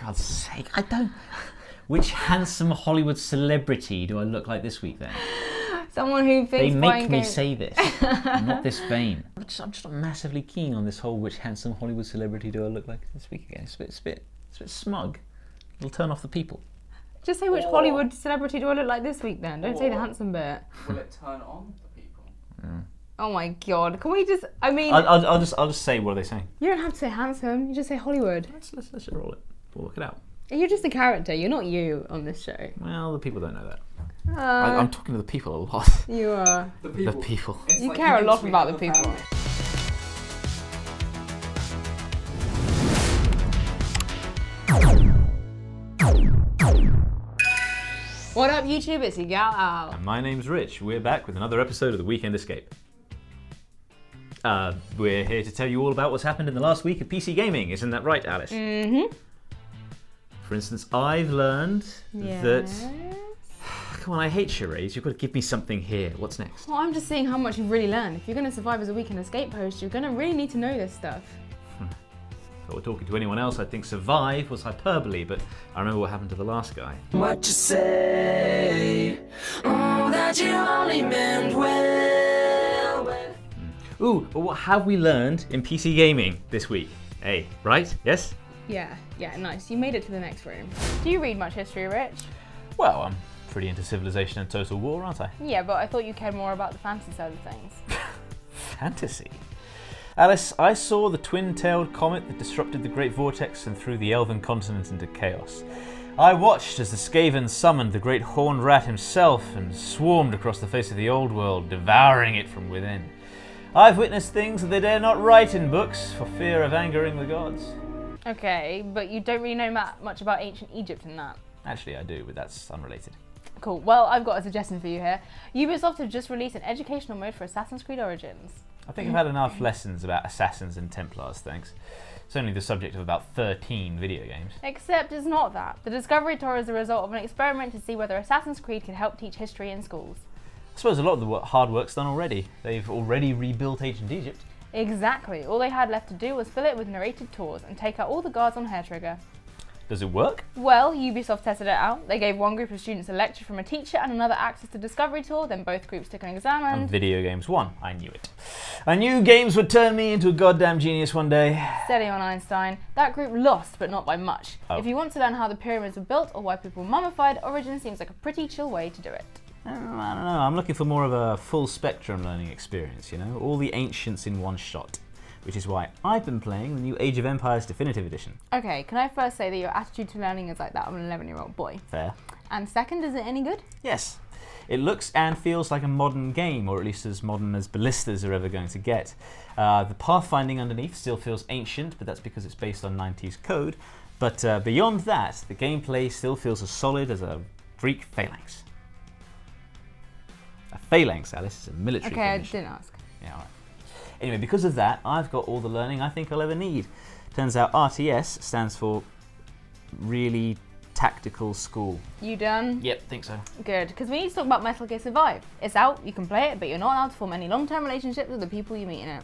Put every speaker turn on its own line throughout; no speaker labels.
God's sake, I don't... Which handsome Hollywood celebrity do I look like this week then?
Someone who thinks
they make me say this. I'm not this vain. I'm just not massively keen on this whole which handsome Hollywood celebrity do I look like this week again. It's a bit smug. It'll turn off the people.
Just say which Hollywood celebrity do I look like this week then? Don't say the handsome bit.
Will it turn on the people?
Mm.
Oh my God! Can we just? I mean,
I'll just say what are they saying.
You don't have to say handsome. You just say Hollywood.
Let's just roll it. We'll work it out.
You're just a character. You're not you on this show.
Well, the people don't know that. I'm talking to the people a lot.
You are.
The people.
The people.
You care a lot about the people. What up, YouTube? It's your gal Al.
And my name's Rich. We're back with another episode of The Weekend Escape. We're here to tell you all about what's happened in the last week of PC gaming. Isn't that right, Alice?
Mm-hmm.
For instance, I've learned that... Come on, I hate charades. You've got to give me something here. What's next?
Well, I'm just seeing how much you've really learned. If you're going to survive as a Weekend Escape host, you're going to really need to know this stuff.
If I were talking to anyone else, I'd think survive was hyperbole, but I remember what happened to the last guy.
What you say? Oh, that you only meant well.
Ooh, but what have we learned in PC gaming this week? Hey, right? Yes?
Yeah, nice. You made it to the next room. Do you read much history, Rich?
Well, I'm pretty into Civilization and Total War, aren't I?
Yeah, but I thought you cared more about the fantasy side of things.
Fantasy? Alice, I saw the twin-tailed comet that disrupted the Great Vortex and threw the Elven continent into chaos. I watched as the Skaven summoned the great horned rat himself and swarmed across the face of the old world, devouring it from within. I've witnessed things that they dare not write in books for fear of angering the gods.
Okay, but you don't really know much about ancient Egypt and that.
Actually, I do, but that's unrelated.
Cool. Well, I've got a suggestion for you here. Ubisoft have just released an educational mode for Assassin's Creed Origins.
I think I've had enough lessons about Assassins and Templars, thanks. It's only the subject of about 13 video games.
Except it's not that. The Discovery Tour is the result of an experiment to see whether Assassin's Creed can help teach history in schools.
I suppose a lot of the hard work's done already. They've already rebuilt ancient Egypt.
Exactly. All they had left to do was fill it with narrated tours and take out all the guards on Hair Trigger.
Does it work?
Well, Ubisoft tested it out. They gave one group of students a lecture from a teacher and another access to Discovery Tour, then both groups took an exam and...
Video games won. I knew it. I knew games would turn me into a goddamn genius one day.
Steady on, Einstein. That group lost, but not by much.
Oh.
If you want to learn how the pyramids were built or why people were mummified, Origin seems like a pretty chill way to do it.
I don't know. I'm looking for more of a full spectrum learning experience, you know? All the ancients in one shot. Which is why I've been playing the new Age of Empires Definitive Edition.
Okay, can I first say that your attitude to learning is like that of an 11-year-old boy?
Fair.
And second, is it any good?
Yes. It looks and feels like a modern game, or at least as modern as ballistas are ever going to get. The pathfinding underneath still feels ancient, but that's because it's based on 90s code. But beyond that, the gameplay still feels as solid as a Greek phalanx. A phalanx, Alice, is a military formation.
I didn't ask.
Yeah, all right. Anyway, because of that, I've got all the learning I think I'll ever need. Turns out RTS stands for Really Tactical School.
You done?
Yep, think so.
Good, because we need to talk about Metal Gear Survive. It's out, you can play it, but you're not allowed to form any long-term relationships with the people you meet in it.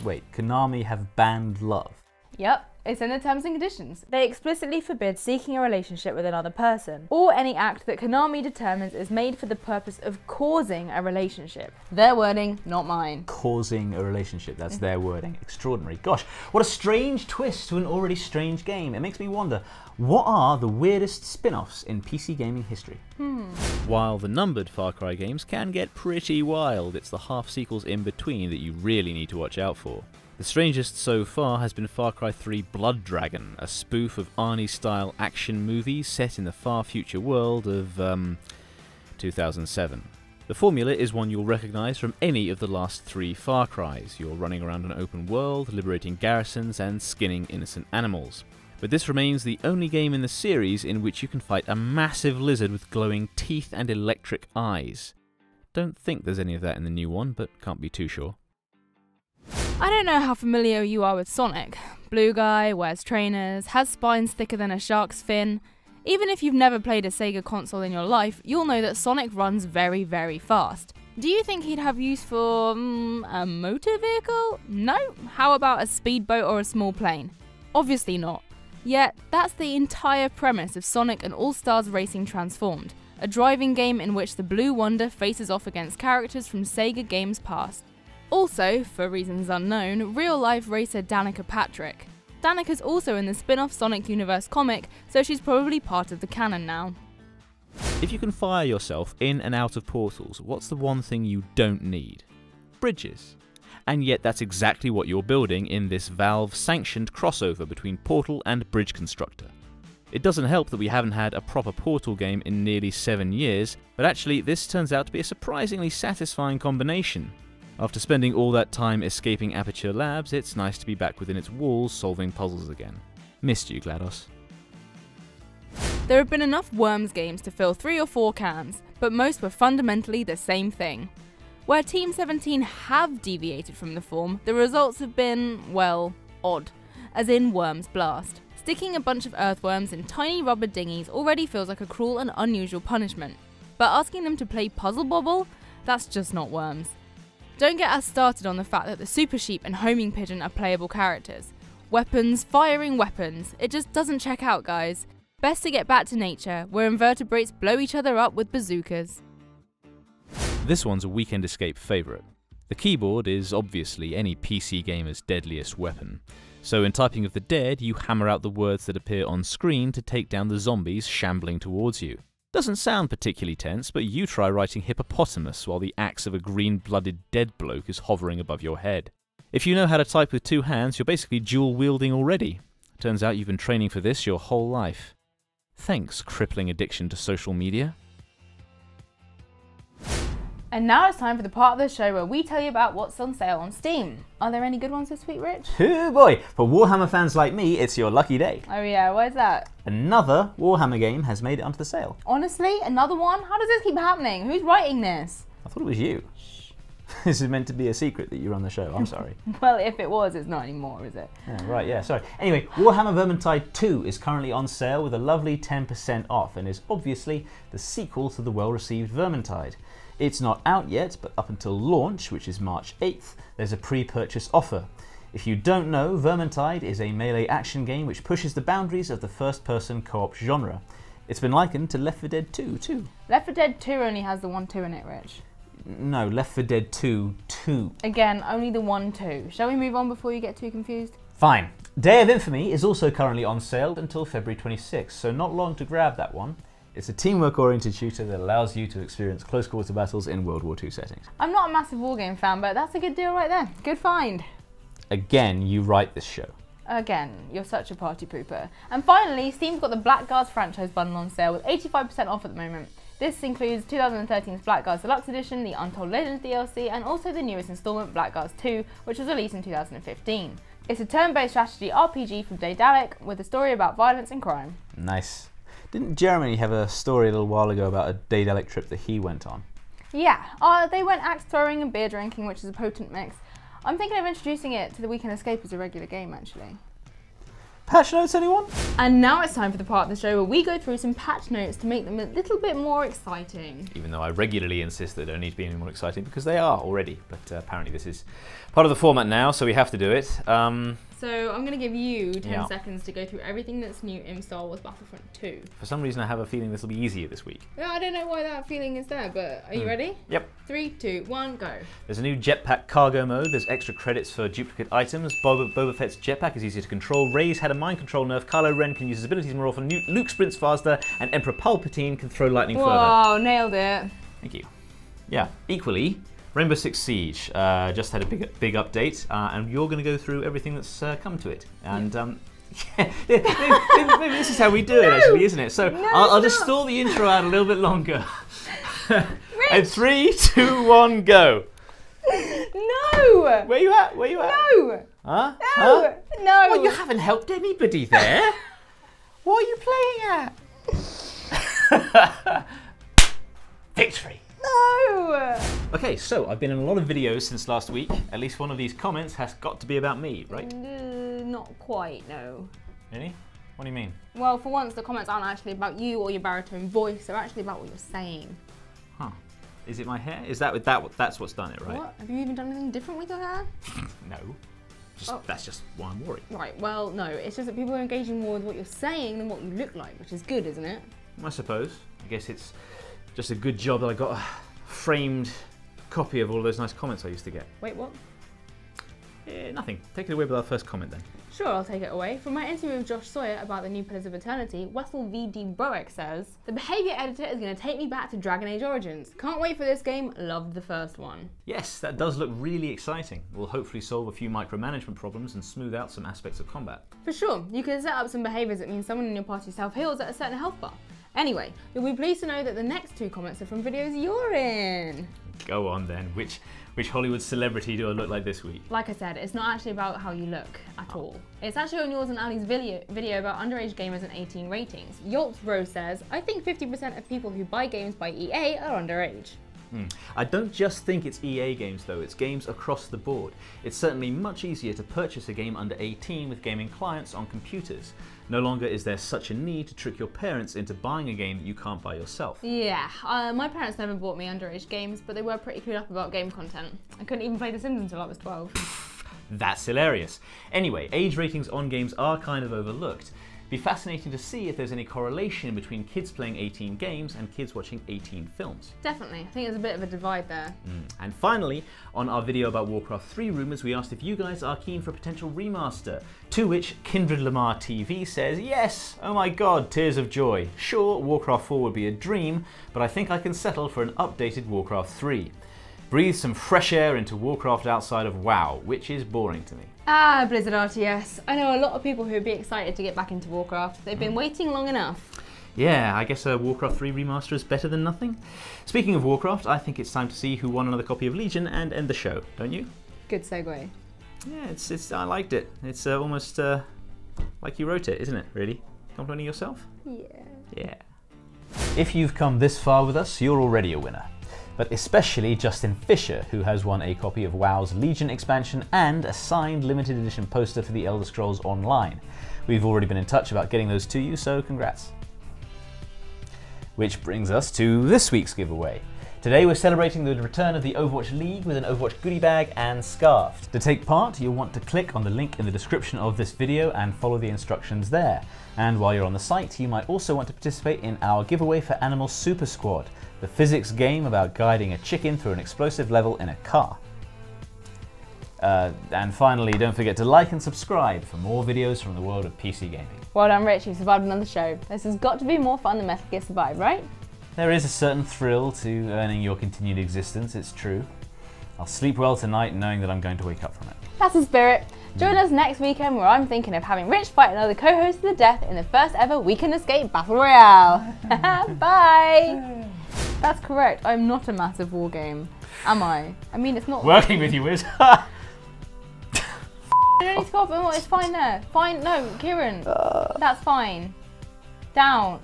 Wait, Konami have banned love?
Yep, it's in the terms and conditions. They explicitly forbid seeking a relationship with another person, or any act that Konami determines is made for the purpose of causing a relationship. Their wording, not mine.
Causing a relationship, that's their wording. Extraordinary. Gosh, what a strange twist to an already strange game. It makes me wonder, what are the weirdest spin-offs in PC gaming history? While the numbered Far Cry games can get pretty wild, it's the half-sequels in between that you really need to watch out for. The strangest so far has been Far Cry 3 Blood Dragon, a spoof of Arnie-style action movie set in the far future world of, 2007. The formula is one you'll recognise from any of the last 3 Far Cries. You're running around an open world, liberating garrisons and skinning innocent animals. But this remains the only game in the series in which you can fight a massive lizard with glowing teeth and electric eyes. Don't think there's any of that in the new one, but can't be too sure.
I don't know how familiar you are with Sonic. Blue guy, wears trainers, has spines thicker than a shark's fin. Even if you've never played a Sega console in your life, you'll know that Sonic runs very, very fast. Do you think he'd have use for, a motor vehicle? No? How about a speedboat or a small plane? Obviously not. Yet, that's the entire premise of Sonic and All-Stars Racing Transformed, a driving game in which the Blue Wonder faces off against characters from Sega games past. Also, for reasons unknown, real-life racer Danica Patrick. Danica's also in the spin-off Sonic Universe comic, so she's probably part of the canon now.
If you can fire yourself in and out of portals, what's the one thing you don't need? Bridges. And yet that's exactly what you're building in this Valve-sanctioned crossover between Portal and Bridge Constructor. It doesn't help that we haven't had a proper Portal game in nearly 7 years, but actually this turns out to be a surprisingly satisfying combination. After spending all that time escaping Aperture Labs, it's nice to be back within its walls solving puzzles again. Missed you, GLaDOS.
There have been enough Worms games to fill 3 or 4 cans, but most were fundamentally the same thing. Where Team 17 have deviated from the form, the results have been, well, odd, as in Worms Blast. Sticking a bunch of earthworms in tiny rubber dinghies already feels like a cruel and unusual punishment, but asking them to play Puzzle Bobble? That's just not Worms. Don't get us started on the fact that the Super Sheep and Homing Pigeon are playable characters. Weapons, firing weapons, it just doesn't check out, guys. Best to get back to nature, where invertebrates blow each other up with bazookas.
This one's a Weekend Escape favourite. The keyboard is obviously any PC gamer's deadliest weapon. So in Typing of the Dead, you hammer out the words that appear on screen to take down the zombies shambling towards you. Doesn't sound particularly tense, but you try writing hippopotamus while the axe of a green-blooded dead bloke is hovering above your head. If you know how to type with 2 hands, you're basically dual-wielding already. Turns out you've been training for this your whole life. Thanks, crippling addiction to social media.
And now it's time for the part of the show where we tell you about what's on sale on Steam. Are there any good ones this week, Rich?
Oh boy, for Warhammer fans like me, it's your lucky day.
Oh yeah, where's that?
Another Warhammer game has made it onto the sale.
Honestly, another one? How does this keep happening? Who's writing this?
I thought it was you. This is meant to be a secret that you run the show, I'm sorry.
Well, if it was, it's not anymore, is it?
Yeah, right, yeah, sorry. Anyway, Warhammer Vermintide 2 is currently on sale with a lovely 10% off and is obviously the sequel to the well-received Vermintide. It's not out yet, but up until launch, which is March 8th, there's a pre-purchase offer. If you don't know, Vermintide is a melee action game which pushes the boundaries of the first-person co-op genre. It's been likened to Left 4 Dead 2 too.
Left 4 Dead 2 only has the 1-2 in it, Rich.
No, Left 4 Dead 2 2.
Again, only the 1-2. Shall we move on before you get too confused?
Fine. Day of Infamy is also currently on sale until February 26th, so not long to grab that one. It's a teamwork-oriented shooter that allows you to experience close-quarter battles in World War II settings.
I'm not a massive wargame fan, but that's a good deal right there. Good find.
Again, you write this show.
Again, you're such a party pooper. And finally, Steam's got the Blackguards franchise bundle on sale with 85% off at the moment. This includes 2013's Blackguards Deluxe Edition, the Untold Legends DLC, and also the newest installment, Blackguards 2, which was released in 2015. It's a turn-based strategy RPG from Daedalic with a story about violence and crime.
Nice. Didn't Jeremy have a story a little while ago about a Daedalic trip that he went on?
Yeah, they went axe throwing and beer drinking, which is a potent mix. I'm thinking of introducing it to the Weekend Escape as a regular game, actually.
Patch notes, anyone?
And now it's time for the part of the show where we go through some patch notes to make them a little bit more exciting.
Even though I regularly insist that they don't need to be any more exciting, because they are already. But apparently this is part of the format now, so we have to do it.
So I'm going to give you 10 seconds to go through everything that's new in Star Wars Battlefront 2.
For some reason I have a feeling this will be easier this week.
Yeah, I don't know why that feeling is there, but are you ready?
Yep.
3, 2, 1, go.
There's a new jetpack cargo mode, there's extra credits for duplicate items, Boba Fett's jetpack is easier to control, Rey's had a mind control nerf, Kylo Ren can use his abilities more often, Luke sprints faster, and Emperor Palpatine can throw lightning further.
Whoa, nailed it.
Thank you. Yeah, equally, Rainbow Six Siege just had a big update, and you're going to go through everything that's come to it. And maybe this is how we do it, actually, isn't it? So I'll just stall the intro out a little bit longer. And 3, 2, 1, go.
No.
Where you at? Where you at?
No.
Huh?
No.
Huh?
No.
Well, you haven't helped anybody there. What are you playing at? Victory.
No.
Okay, so I've been in a lot of videos since last week. At least one of these comments has got to be about me, right?
Not quite, no.
Really? What do you mean?
Well, for once, the comments aren't actually about you or your baritone voice. They're actually about what you're saying.
Huh. Is it my hair? Is that's what's done it, right?
What? Have you even done anything different with your hair?
No. That's just why I'm worried.
Right, well, no, it's just that people are engaging more with what you're saying than what you look like, which is good, isn't it?
I suppose. I guess it's just a good job that I got a framed copy of all those nice comments I used to get.
Wait, what?
Yeah, nothing. Take it away with our first comment then.
Sure, I'll take it away. From my interview with Josh Sawyer about the new Pillars of Eternity, Wessel VD Broek says, "The behaviour editor is going to take me back to Dragon Age Origins. Can't wait for this game, loved the first one."
Yes, that does look really exciting. We'll hopefully solve a few micromanagement problems and smooth out some aspects of combat.
For sure, you can set up some behaviours that mean someone in your party self-heals at a certain health bar. Anyway, you'll be pleased to know that the next 2 comments are from videos you're in.
Go on then, which Hollywood celebrity do I look like this week?
Like I said, it's not actually about how you look at all. It's actually on yours and Ali's video about underage gamers and 18 ratings. Yoltbro says, "I think 50% of people who buy games by EA are underage."
I don't just think it's EA games though, it's games across the board. It's certainly much easier to purchase a game under 18 with gaming clients on computers. No longer is there such a need to trick your parents into buying a game that you can't buy yourself.
Yeah, my parents never bought me underage games, but they were pretty clued up about game content. I couldn't even play The Sims until I was 12.
That's hilarious. Anyway, age ratings on games are kind of overlooked. Be fascinating to see if there's any correlation between kids playing 18 games and kids watching 18 films.
Definitely, I think there's a bit of a divide there.
And finally, on our video about Warcraft 3 rumours, we asked if you guys are keen for a potential remaster, to which Kindred Lamar TV says, "Yes, oh my god, tears of joy. Sure, Warcraft 4 would be a dream, but I think I can settle for an updated Warcraft 3. Breathe some fresh air into Warcraft outside of WoW, which is boring to me."
Ah, Blizzard RTS. I know a lot of people who would be excited to get back into Warcraft. They've been waiting long enough.
Yeah, I guess a Warcraft 3 remaster is better than nothing. Speaking of Warcraft, I think it's time to see who won another copy of Legion and end the show, don't you?
Good segue.
Yeah, I liked it. It's almost like you wrote it, isn't it, really? Complimenting yourself? Yeah. If you've come this far with us, you're already a winner. But especially Justin Fisher, who has won a copy of WoW's Legion expansion and a signed limited edition poster for the Elder Scrolls Online. We've already been in touch about getting those to you, so congrats. Which brings us to this week's giveaway. Today we're celebrating the return of the Overwatch League with an Overwatch goodie bag and scarf. To take part, you'll want to click on the link in the description of this video and follow the instructions there. And while you're on the site, you might also want to participate in our giveaway for Animal Super Squad, the physics game about guiding a chicken through an explosive level in a car. And finally, don't forget to like and subscribe for more videos from the world of PC gaming.
Well done, Rich, you've survived another show. This has got to be more fun than Metal Gear Survive, right?
There is a certain thrill to earning your continued existence, it's true. I'll sleep well tonight knowing that I'm going to wake up from it.
That's the spirit. Join us next weekend where I'm thinking of having Rich fight another co-host to the death in the first ever We Can Escape Battle Royale. Bye! That's correct, I'm not a massive war game. Am I? I mean, it's not...
Working with you, Wiz.
I don't need to go up, oh, it's fine there. Fine, no, Kieran. That's fine. Down.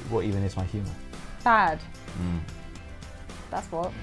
What even is my humour?
Bad. That's what.